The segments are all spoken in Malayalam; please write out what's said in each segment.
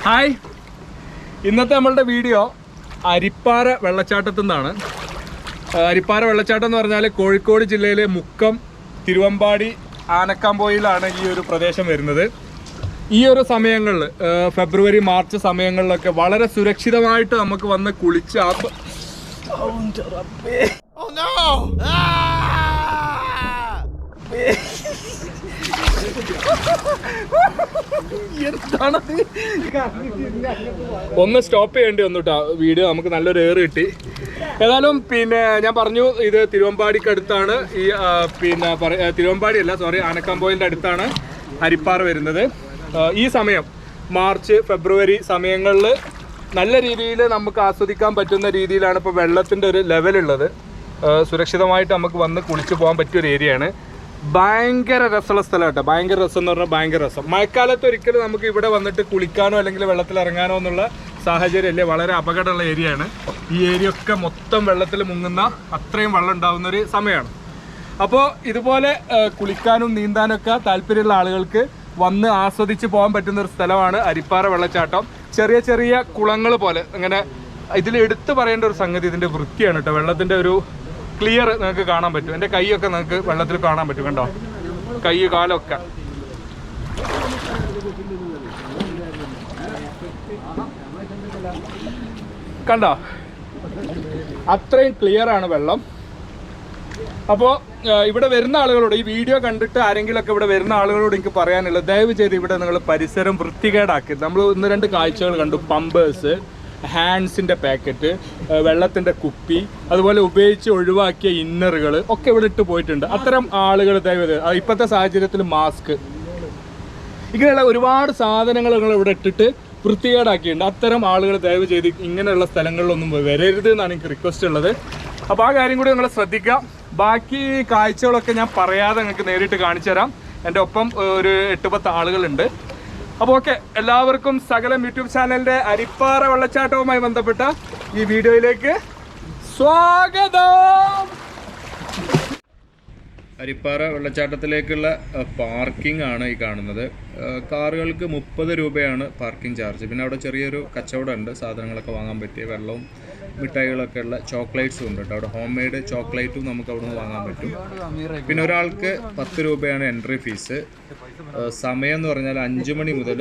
ഹായ്, ഇന്നത്തെ നമ്മളുടെ വീഡിയോ അരിപ്പാറ വെള്ളച്ചാട്ടത്തു നിന്നാണ്. അരിപ്പാറ വെള്ളച്ചാട്ടം എന്ന് പറഞ്ഞാൽ കോഴിക്കോട് ജില്ലയിലെ മുക്കം, തിരുവമ്പാടി, ആനക്കാംപോയിലാണ് ഈ ഒരു പ്രദേശം വരുന്നത്. ഈ ഒരു സമയങ്ങളിൽ ഫെബ്രുവരി മാർച്ച് സമയങ്ങളിലൊക്കെ വളരെ സുരക്ഷിതമായിട്ട് നമുക്ക് വന്ന് കുളിച്ച് ഒന്ന് സ്റ്റോപ്പ് ചെയ്യേണ്ടി വന്നു കേട്ടോ വീഡിയോ. നമുക്ക് നല്ലൊരു എയർ കിട്ടി. ഏതായാലും പിന്നെ ഞാൻ പറഞ്ഞു ഇത് തിരുവമ്പാടിക്ക് അടുത്താണ്. ഈ തിരുവമ്പാടി അല്ല, സോറി, ആനക്കാംപോയിലിൻ്റെ അടുത്താണ് അരിപ്പാറ വരുന്നത്. ഈ സമയം മാർച്ച് ഫെബ്രുവരി സമയങ്ങളിൽ നല്ല രീതിയിൽ നമുക്ക് ആസ്വദിക്കാൻ പറ്റുന്ന രീതിയിലാണ് ഇപ്പോൾ വെള്ളത്തിൻ്റെ ഒരു ലെവലുള്ളത്. സുരക്ഷിതമായിട്ട് നമുക്ക് വന്ന് കുളിച്ച് പോകാൻ പറ്റിയൊരു ഏരിയയാണ്. ഭയങ്കര രസമുള്ള സ്ഥലം കേട്ടോ. ഭയങ്കര രസം എന്ന് പറഞ്ഞാൽ ഭയങ്കര രസം. മഴക്കാലത്ത് ഒരിക്കലും നമുക്ക് ഇവിടെ വന്നിട്ട് കുളിക്കാനോ അല്ലെങ്കിൽ വെള്ളത്തിൽ ഇറങ്ങാനോ എന്നുള്ള സാഹചര്യമല്ലേ. വളരെ അപകടമുള്ള ഏരിയയാണ്. ഈ ഏരിയ ഒക്കെ മൊത്തം വെള്ളത്തിൽ മുങ്ങുന്ന അത്രയും വെള്ളം ഉണ്ടാകുന്ന ഒരു സമയമാണ്. അപ്പോൾ ഇതുപോലെ കുളിക്കാനും നീന്താനൊക്കെ താല്പര്യമുള്ള ആളുകൾക്ക് വന്ന് ആസ്വദിച്ച് പോകാൻ പറ്റുന്ന ഒരു സ്ഥലമാണ് അരിപ്പാറ വെള്ളച്ചാട്ടം. ചെറിയ ചെറിയ കുളങ്ങൾ പോലെ അങ്ങനെ. ഇതിൽ എടുത്തു പറയേണ്ട ഒരു സംഗതി ഇതിൻ്റെ വൃത്തിയാണ് കേട്ടോ. വെള്ളത്തിൻ്റെ ഒരു ക്ലിയർ നിങ്ങൾക്ക് കാണാൻ പറ്റും. എൻ്റെ കൈയൊക്കെ നിങ്ങൾക്ക് വെള്ളത്തിൽ കാണാൻ പറ്റും. കണ്ടോ, കൈ കാലൊക്കെ. കണ്ടോ, അത്രയും ക്ലിയർ ആണ് വെള്ളം. അപ്പോൾ ഇവിടെ വരുന്ന ആളുകളോട്, ഈ വീഡിയോ കണ്ടിട്ട് ആരെങ്കിലുമൊക്കെ ഇവിടെ വരുന്ന ആളുകളോട് എനിക്ക് പറയാനുള്ളത്, ദയവ് ചെയ്ത് ഇവിടെ നിങ്ങൾ പരിസരം വൃത്തികേടാക്കരുത്. നമ്മൾ 1-2 കാഴ്ചകൾ കണ്ടു. പമ്പേഴ്സ്, ഹാൻഡ്സിൻ്റെ പാക്കറ്റ്, വെള്ളത്തിൻ്റെ കുപ്പി, അതുപോലെ ഉപയോഗിച്ച് ഒഴിവാക്കിയ ഇന്നറുകൾ ഒക്കെ ഇവിടെ ഇട്ട് പോയിട്ടുണ്ട്. അത്തരം ആളുകൾ ദയവ് ഇപ്പോഴത്തെ സാഹചര്യത്തിൽ മാസ്ക്, ഇങ്ങനെയുള്ള ഒരുപാട് സാധനങ്ങൾ നിങ്ങൾ ഇവിടെ ഇട്ടിട്ട് വൃത്തികേടാക്കിയിട്ടുണ്ട്. അത്തരം ആളുകൾ ദയവ് ചെയ്ത് ഇങ്ങനെയുള്ള സ്ഥലങ്ങളിലൊന്നും വരരുത് എന്നാണ് എനിക്ക് റിക്വസ്റ്റ് ഉള്ളത്. അപ്പോൾ ആ കാര്യം കൂടി നിങ്ങൾ ശ്രദ്ധിക്കുക. ബാക്കി കാഴ്ചകളൊക്കെ ഞാൻ പറയാതെ നിങ്ങൾക്ക് നേരിട്ട് കാണിച്ചു തരാം. എൻ്റെ ഒപ്പം ഒരു 8-10 ആളുകളുണ്ട്. അപ്പോൾ ഓക്കെ, എല്ലാവർക്കും സകലം യൂട്യൂബ് ചാനലിൻ്റെ അരിപ്പാറ വെള്ളച്ചാട്ടവുമായി ബന്ധപ്പെട്ട ഈ വീഡിയോയിലേക്ക് സ്വാഗതം. അരിപ്പാറ വെള്ളച്ചാട്ടത്തിലേക്കുള്ള പാർക്കിംഗ് ആണ് ഈ കാണുന്നത്. കാറുകൾക്ക് 30 രൂപയാണ് പാർക്കിംഗ് ചാർജ്. പിന്നെ അവിടെ ചെറിയൊരു കച്ചവടമുണ്ട്, സാധനങ്ങളൊക്കെ വാങ്ങാൻ പറ്റിയ വെള്ളവും മിഠായികളൊക്കെ ഉള്ള ചോക്ലേറ്റ്സും ഉണ്ട് കേട്ടോ. അവിടെ ഹോം മെയ്ഡ് ചോക്ലേറ്റും നമുക്ക് അവിടെ നിന്ന് വാങ്ങാൻ പറ്റും. പിന്നെ ഒരാൾക്ക് 10 രൂപയാണ് എൻട്രി ഫീസ്. സമയം എന്ന് പറഞ്ഞാൽ 9 മണി മുതൽ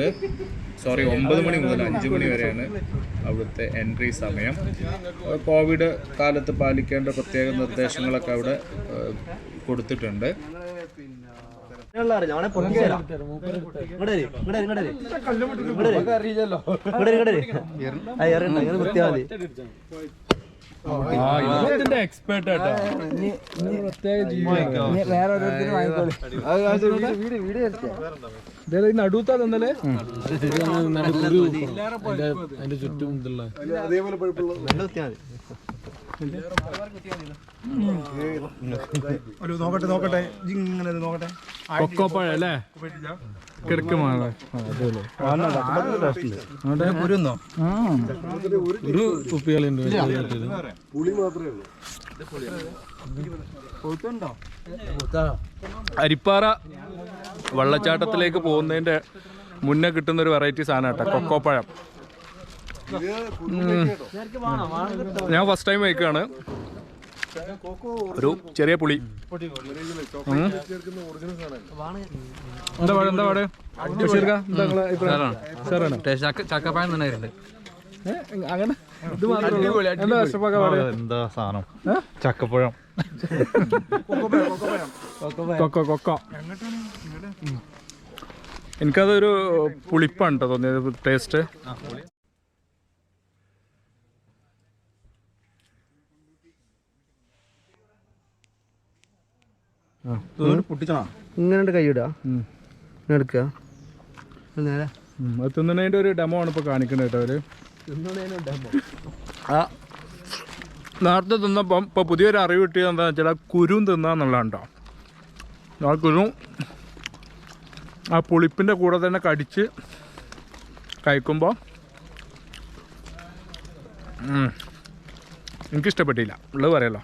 5 മണി വരെയാണ് അവിടുത്തെ എൻട്രി സമയം. കോവിഡ് കാലത്ത് പാലിക്കേണ്ട പ്രത്യേക നിർദ്ദേശങ്ങളൊക്കെ അവിടെ കൊടുത്തിട്ടുണ്ട്. എക്സ്പേർട്ട് ആട്ടോ. നടുത്താ തന്നല്ലേ അതിന്റെ ചുറ്റും നോക്കട്ടെ ഇങ്ങനെ നോക്കട്ടെ. കൊക്കോപ്പഴം അല്ലേ, കിടക്കുമാണ്. ഒരു കുപ്പികളുണ്ട്. അരിപ്പാറ വെള്ളച്ചാട്ടത്തിലേക്ക് പോകുന്നതിന്റെ മുന്നേ കിട്ടുന്ന ഒരു വെറൈറ്റി സാധനം കേട്ടോ, കൊക്കോപ്പഴം. ഞാൻ ഫസ്റ്റ് ടൈം കഴിക്കുകയാണ്. ഒരു ചെറിയ പുളി. എന്താ പാട്? ചക്കപ്പായം തന്നെ അങ്ങനെ ഇത് മാത്രമേ എന്താ സാധനം? ചക്കപ്പഴം, കൊക്കോ. എനിക്കതൊരു പുളിപ്പാണ് കേട്ടോ തോന്നിയത് ടേസ്റ്റ്. ഇങ്ങനെ കൈയിടുക, എടുക്കുക. അത് തിന്നണതിൻ്റെ ഒരു ഡെമോ ആണ് ഇപ്പോൾ കാണിക്കുന്നത് കേട്ടോ അവര്. നേരത്തെ തിന്നപ്പം ഇപ്പോൾ പുതിയൊരു അറിവ് കിട്ടിയത് എന്താണെന്ന് വെച്ചാൽ ആ കുരു തിന്നാന്നുള്ളതാണ് കേട്ടോ. ആ കുരു ആ പുളിപ്പിൻ്റെ കൂടെ തന്നെ കടിച്ച് കഴിക്കുമ്പോൾ എനിക്കിഷ്ടപ്പെട്ടില്ല, ഉള്ളത് പറയല്ലോ.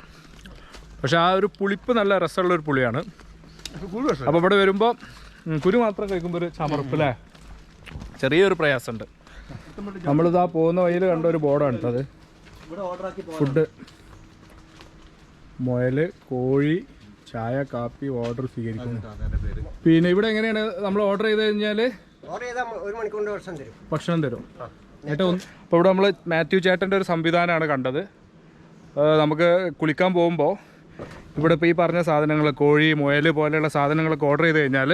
പക്ഷെ ആ ഒരു പുളിപ്പ് നല്ല രസമുള്ളൊരു പുളിയാണ്. അപ്പോൾ ഇവിടെ വരുമ്പോൾ കുരു മാത്രം കഴിക്കുമ്പോൾ ഒരു ചമർപ്പ് അല്ലേ. ചെറിയൊരു പ്രയാസമുണ്ട്. നമ്മളിതാ പോകുന്ന വഴിയിൽ കണ്ട ഒരു ബോർഡാണ് കേട്ടത്. ഫുഡ് മുയൽ, കോഴി, ചായ, കാപ്പി ഓർഡർ സ്വീകരിക്കുന്നു. പിന്നെ ഇവിടെ എങ്ങനെയാണ് നമ്മൾ ഓർഡർ ചെയ്ത് കഴിഞ്ഞാൽ ഭക്ഷണം തരും ഏറ്റവും. ഇപ്പോൾ ഇവിടെ നമ്മൾ മാത്യു ചേട്ടൻ്റെ ഒരു സംവിധാനമാണ് കണ്ടത്. നമുക്ക് കുളിക്കാൻ പോകുമ്പോൾ ഇവിടെ ഇപ്പോൾ ഈ പറഞ്ഞ സാധനങ്ങൾ കോഴി, മുയൽ പോലെയുള്ള സാധനങ്ങളൊക്കെ ഓർഡർ ചെയ്ത് കഴിഞ്ഞാൽ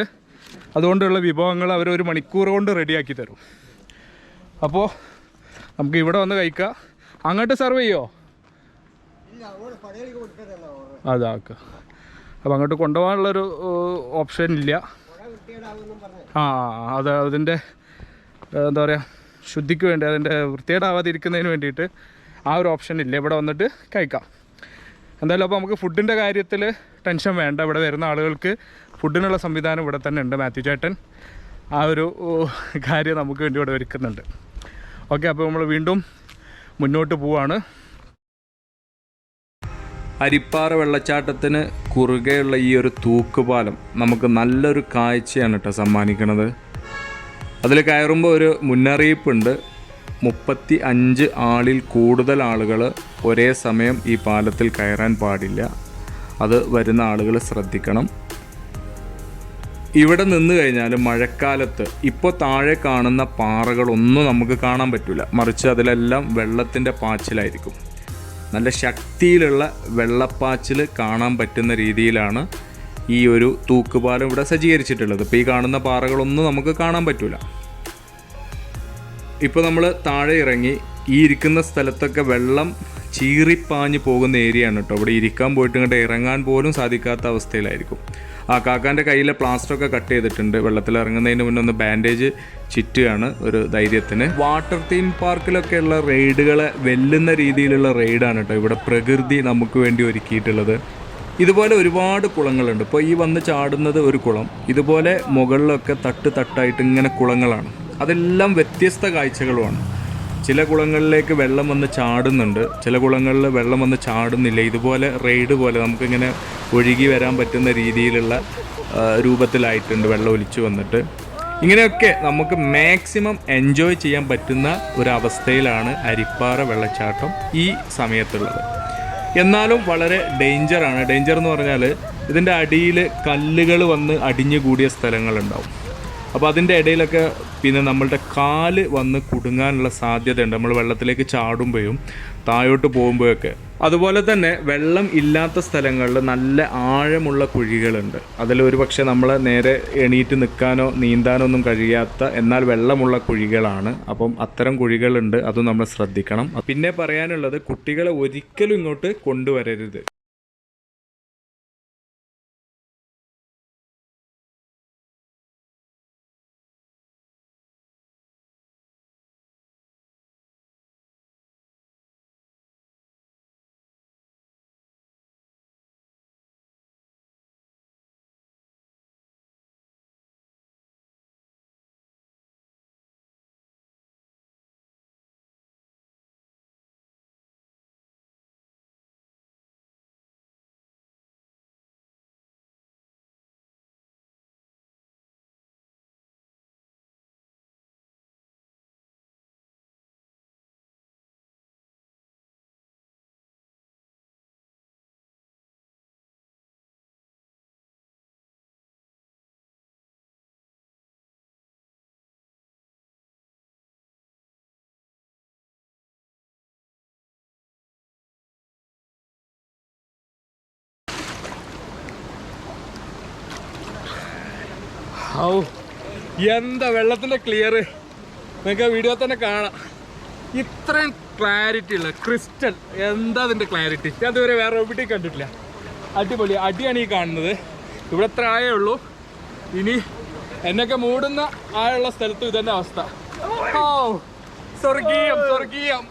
അതുകൊണ്ടുള്ള വിഭവങ്ങൾ അവർ 1 മണിക്കൂർ കൊണ്ട് റെഡിയാക്കി തരും. അപ്പോൾ നമുക്ക് ഇവിടെ വന്ന് കഴിക്കാം. അങ്ങോട്ട് സെർവ് ചെയ്യോ? അതാക്കുക. അപ്പോൾ അങ്ങോട്ട് കൊണ്ടുപോകാനുള്ളൊരു ഓപ്ഷൻ ഇല്ല. അതിൻ്റെ എന്താ പറയുക, ശുദ്ധിക്ക് വേണ്ടി, അതിൻ്റെ വൃത്തികേടാവാതിരിക്കുന്നതിന് വേണ്ടിയിട്ട് ആ ഒരു ഓപ്ഷൻ ഇല്ല. ഇവിടെ വന്നിട്ട് കഴിക്കാം. എന്തായാലും അപ്പോൾ നമുക്ക് ഫുഡിൻ്റെ കാര്യത്തിൽ ടെൻഷൻ വേണ്ട. ഇവിടെ വരുന്ന ആളുകൾക്ക് ഫുഡിനുള്ള സംവിധാനം ഇവിടെ തന്നെ ഉണ്ട്. മാത്യു ചേട്ടൻ ആ ഒരു കാര്യം നമുക്ക് വേണ്ടി ഇവിടെ ഒരുക്കുന്നുണ്ട്. ഓക്കെ, അപ്പോൾ നമ്മൾ വീണ്ടും മുന്നോട്ട് പോവാണ്. അരിപ്പാറ വെള്ളച്ചാട്ടത്തിന് കുറുകെയുള്ള ഈ ഒരു തൂക്കുപാലം നമുക്ക് നല്ലൊരു കാഴ്ചയാണ് കേട്ടോ സമ്മാനിക്കുന്നത്. അതിൽ കയറുമ്പോൾ ഒരു മുന്നറിയിപ്പുണ്ട്. 35 ആളിൽ കൂടുതൽ ആളുകൾ ഒരേ സമയം ഈ പാലത്തിൽ കയറാൻ പാടില്ല. അത് വരുന്ന ആളുകൾ ശ്രദ്ധിക്കണം. ഇവിടെ നിന്ന് കഴിഞ്ഞാൽ മഴക്കാലത്ത് ഇപ്പോൾ താഴെ കാണുന്ന പാറകളൊന്നും നമുക്ക് കാണാൻ പറ്റില്ല. മറിച്ച് അതിലെല്ലാം വെള്ളത്തിൻ്റെ പാച്ചിലായിരിക്കും. നല്ല ശക്തിയിലുള്ള വെള്ളപ്പാച്ചിൽ കാണാൻ പറ്റുന്ന രീതിയിലാണ് ഈ ഒരു തൂക്കുപാലം ഇവിടെ സജ്ജീകരിച്ചിട്ടുള്ളത്. ഇപ്പോൾ ഈ കാണുന്ന പാറകളൊന്നും നമുക്ക് കാണാൻ പറ്റില്ല. ഇപ്പോൾ നമ്മൾ താഴെ ഇറങ്ങി ഈ ഇരിക്കുന്ന സ്ഥലത്തൊക്കെ വെള്ളം ചീറിപ്പാഞ്ഞ് പോകുന്ന ഏരിയയാണ് കേട്ടോ. ഇവിടെ ഇരിക്കാൻ പോയിട്ട് ഇങ്ങോട്ട് ഇറങ്ങാൻ പോലും സാധിക്കാത്ത അവസ്ഥയിലായിരിക്കും. ആ കാക്കാൻ്റെ കയ്യിലെ പ്ലാസ്റ്ററൊക്കെ കട്ട് ചെയ്തിട്ടുണ്ട്. വെള്ളത്തിൽ ഇറങ്ങുന്നതിന് മുന്നേ ഒന്ന് ബാൻഡേജ് ചുറ്റുകയാണ് ഒരു ധൈര്യത്തിന്. വാട്ടർ തീം പാർക്കിലൊക്കെയുള്ള റൈഡുകളെ വെല്ലുന്ന രീതിയിലുള്ള റൈഡാണ് കേട്ടോ ഇവിടെ പ്രകൃതി നമുക്ക് വേണ്ടി ഒരുക്കിയിട്ടുള്ളത്. ഇതുപോലെ ഒരുപാട് കുളങ്ങളുണ്ട്. ഇപ്പോൾ ഈ വന്ന് ചാടുന്നത് ഒരു കുളം. ഇതുപോലെ മുകളിലൊക്കെ തട്ടായിട്ട് ഇങ്ങനെ കുളങ്ങളാണ്. അതെല്ലാം വ്യത്യസ്ത കാഴ്ചകളുമാണ്. ചില കുളങ്ങളിലേക്ക് വെള്ളം വന്ന് ചാടുന്നുണ്ട്, ചില കുളങ്ങളിൽ വെള്ളം വന്ന് ചാടുന്നില്ല. ഇതുപോലെ റൈഡ് പോലെ നമുക്കിങ്ങനെ ഒഴുകി വരാൻ പറ്റുന്ന രീതിയിലുള്ള രൂപത്തിലായിട്ടുണ്ട് വെള്ളം ഒലിച്ചു വന്നിട്ട്. ഇങ്ങനെയൊക്കെ നമുക്ക് മാക്സിമം എൻജോയ് ചെയ്യാൻ പറ്റുന്ന ഒരവസ്ഥയിലാണ് അരിപ്പാറ വെള്ളച്ചാട്ടം ഈ സമയത്തുള്ളത്. എന്നാലും വളരെ ഡേഞ്ചറാണ്. ഡേഞ്ചർ എന്ന് പറഞ്ഞാൽ ഇതിൻ്റെ അടിയിൽ കല്ലുകൾ വന്ന് അടിഞ്ഞു കൂടിയ സ്ഥലങ്ങളുണ്ടാവും. അപ്പോൾ അതിൻ്റെ ഇടയിലൊക്കെ പിന്നെ നമ്മളുടെ കാല് വന്ന് കുടുങ്ങാനുള്ള സാധ്യതയുണ്ട് നമ്മൾ വെള്ളത്തിലേക്ക് ചാടുമ്പോഴും താഴോട്ട് പോകുമ്പോഴൊക്കെ. അതുപോലെ തന്നെ വെള്ളം ഇല്ലാത്ത സ്ഥലങ്ങളിൽ നല്ല ആഴമുള്ള കുഴികളുണ്ട്. അതിൽ ഒരു പക്ഷേ നമ്മൾ നേരെ എണീറ്റ് നിൽക്കാനോ നീന്താനോ ഒന്നും കഴിയാത്ത എന്നാൽ വെള്ളമുള്ള കുഴികളാണ്. അപ്പം അത്തരം കുഴികളുണ്ട്, അതും നമ്മൾ ശ്രദ്ധിക്കണം. പിന്നെ പറയാനുള്ളത്, കുട്ടികളെ ഒരിക്കലും ഇങ്ങോട്ട് കൊണ്ടുവരരുത്. എന്താ വെള്ളത്തിൻ്റെ ക്ലിയർ നിങ്ങൾക്ക് ആ വീഡിയോ തന്നെ കാണാം. ഇത്രയും ക്ലാരിറ്റി ഉള്ള ക്രിസ്റ്റൽ, എന്താ അതിൻ്റെ ക്ലാരിറ്റി ഞാൻ ഇതുവരെ വേറെ എവിടെയും കണ്ടിട്ടില്ല. അടിപൊളി അടിയാണ് ഈ കാണുന്നത്. ഇവിടെ എത്ര ആയേ ഉള്ളൂ. ഇനി എന്നൊക്കെ മൂടുന്ന ആയുള്ള സ്ഥലത്തും ഇതന്നെ അവസ്ഥ. സ്വർഗീയം സ്വർഗീയം.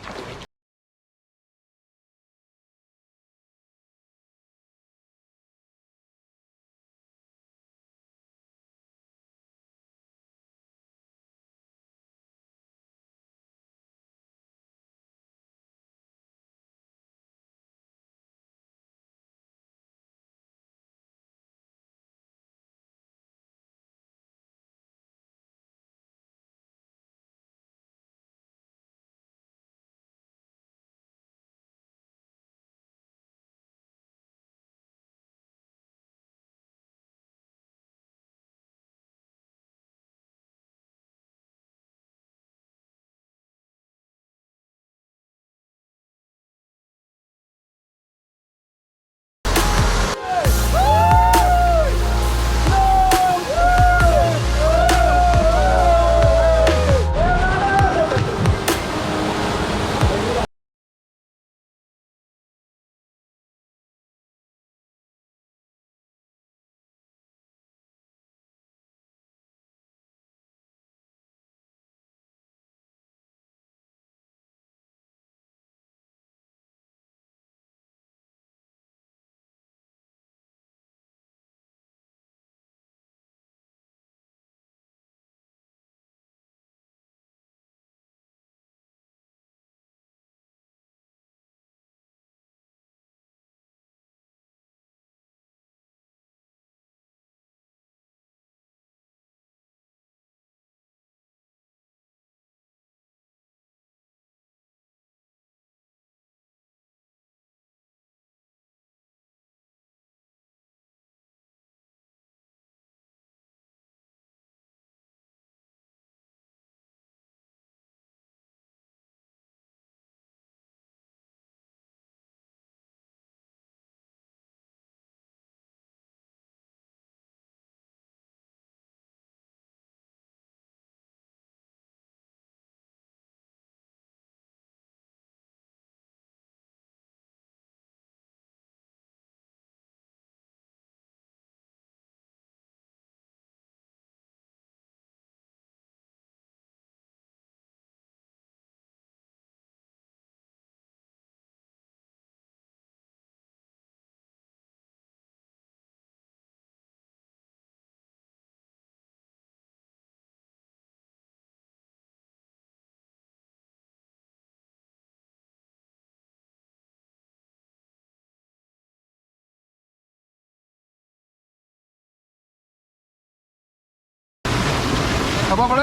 അപ്പോൾ നമ്മൾ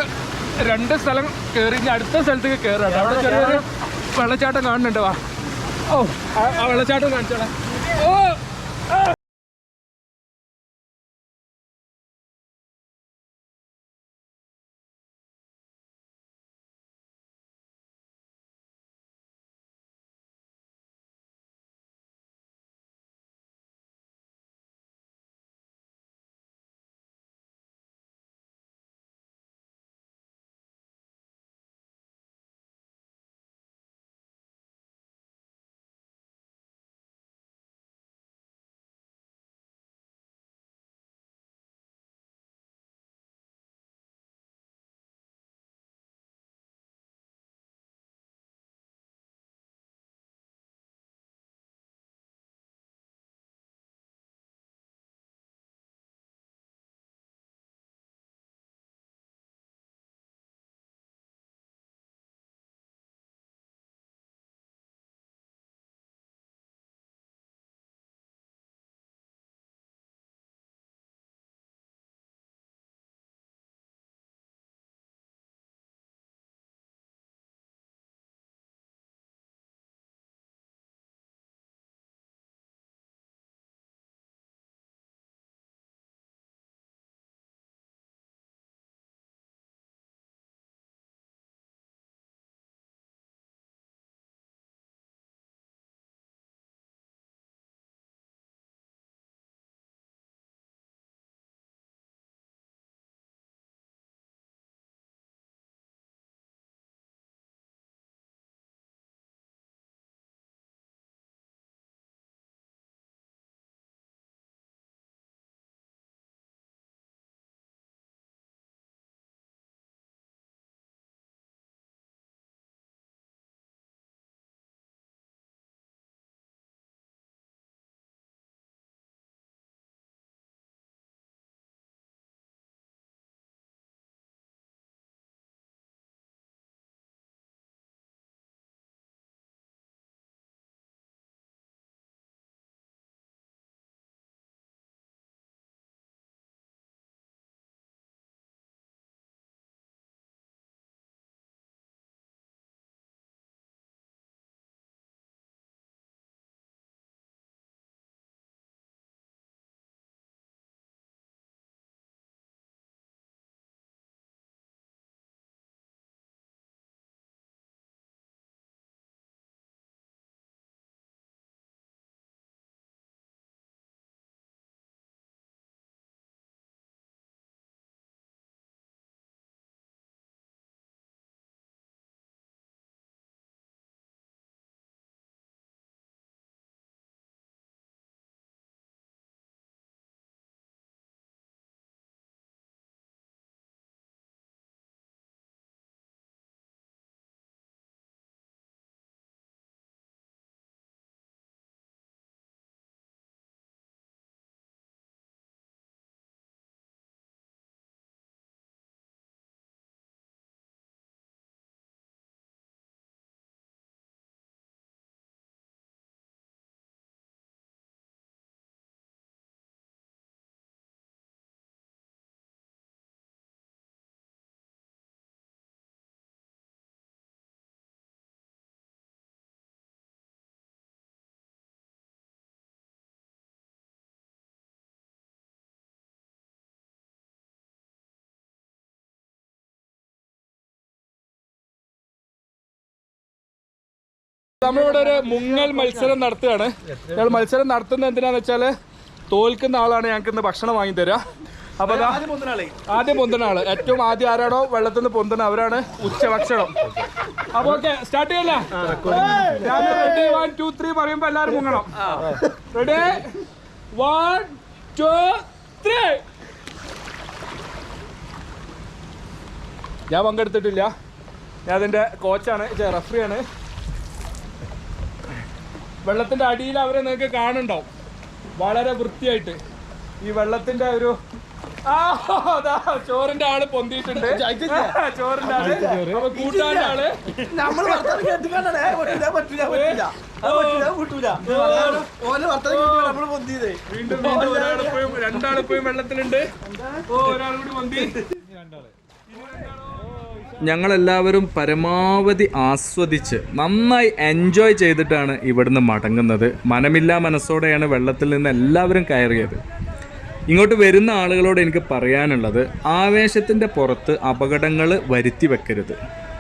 2 സ്ഥലം കയറി ഇനി അടുത്ത സ്ഥലത്തേക്ക് കയറാം. അവിടെ ചെറിയൊരു വെള്ളച്ചാട്ടം കാണുന്നുണ്ട്. വാ. ഓ ആ വെള്ളച്ചാട്ടം കാണിച്ചോളാം. ഓ നമ്മളിവിടെ ഒരു മുങ്ങൽ മത്സരം നടത്തുകയാണ്. ഞങ്ങൾ മത്സരം നടത്തുന്നത് എന്തിനാന്ന് വെച്ചാല് തോൽക്കുന്ന ആളാണ് ഞങ്ങൾക്ക് ഇന്ന് ഭക്ഷണം വാങ്ങി തരിക. അപ്പൊ ആദ്യം പൊന്തുന്ന ആള്, ഏറ്റവും ആദ്യം ആരാണോ വെള്ളത്തിൽ നിന്ന് പൊന്തുന്ന അവരാണ് ഉച്ചഭക്ഷണം. അപ്പൊ ഓക്കെ സ്റ്റാർട്ട് ചെയ്യല്ലേ? 1 2 3 പറയുമ്പോ എല്ലാരും മുങ്ങണം. റെഡി 1 2 3. ഞാൻ പങ്കെടുത്തിട്ടില്ല, ഞാൻ അതിന്റെ കോച്ചാണ്, റഫറിയാണ്. വെള്ളത്തിന്റെ അടിയിൽ അവരെ നിങ്ങൾക്ക് കാണുന്നുണ്ടാവും വളരെ വൃത്തിയായിട്ട്. ഈ വെള്ളത്തിന്റെ ഒരു ചോറിന്റെ ആള് പൊന്തിയിട്ടുണ്ട്. ചോറിന്റെ ആള്, അപ്പൊ കൂട്ടാന്റെ ആള്. വീണ്ടും ഒരാളിപ്പോഴും 2 ആളിപ്പോഴും വെള്ളത്തിലുണ്ട്. ഒരാൾ കൂടി പൊന്തി. ഞങ്ങളെല്ലാവരും പരമാവധി ആസ്വദിച്ച് നന്നായി എൻജോയ് ചെയ്തിട്ടാണ് ഇവിടുന്ന് മടങ്ങുന്നത്. മനമില്ലാ മനസ്സോടെയാണ് വെള്ളത്തിൽ നിന്ന് എല്ലാവരും കയറിയത്. ഇങ്ങോട്ട് വരുന്ന ആളുകളോട് എനിക്ക് പറയാനുള്ളത്, ആവേശത്തിൻ്റെ പുറത്ത് അപകടങ്ങൾ വരുത്തി വെക്കരുത്.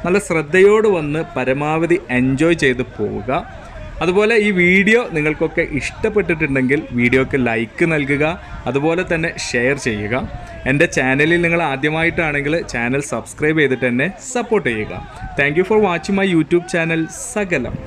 നല്ല ശ്രദ്ധയോട് വന്ന് പരമാവധി എൻജോയ് ചെയ്ത് പോവുക. അതുപോലെ ഈ വീഡിയോ നിങ്ങൾക്കൊക്കെ ഇഷ്ടപ്പെട്ടിട്ടുണ്ടെങ്കിൽ വീഡിയോക്ക് ലൈക്ക് നൽകുക, അതുപോലെ തന്നെ ഷെയർ ചെയ്യുക. എൻ്റെ ചാനലിൽ നിങ്ങൾ ആദ്യമായിട്ടാണെങ്കിൽ ചാനൽ സബ്സ്ക്രൈബ് ചെയ്തിട്ട് എന്നെ സപ്പോർട്ട് ചെയ്യുക. Thank you for watching my YouTube channel സകലം.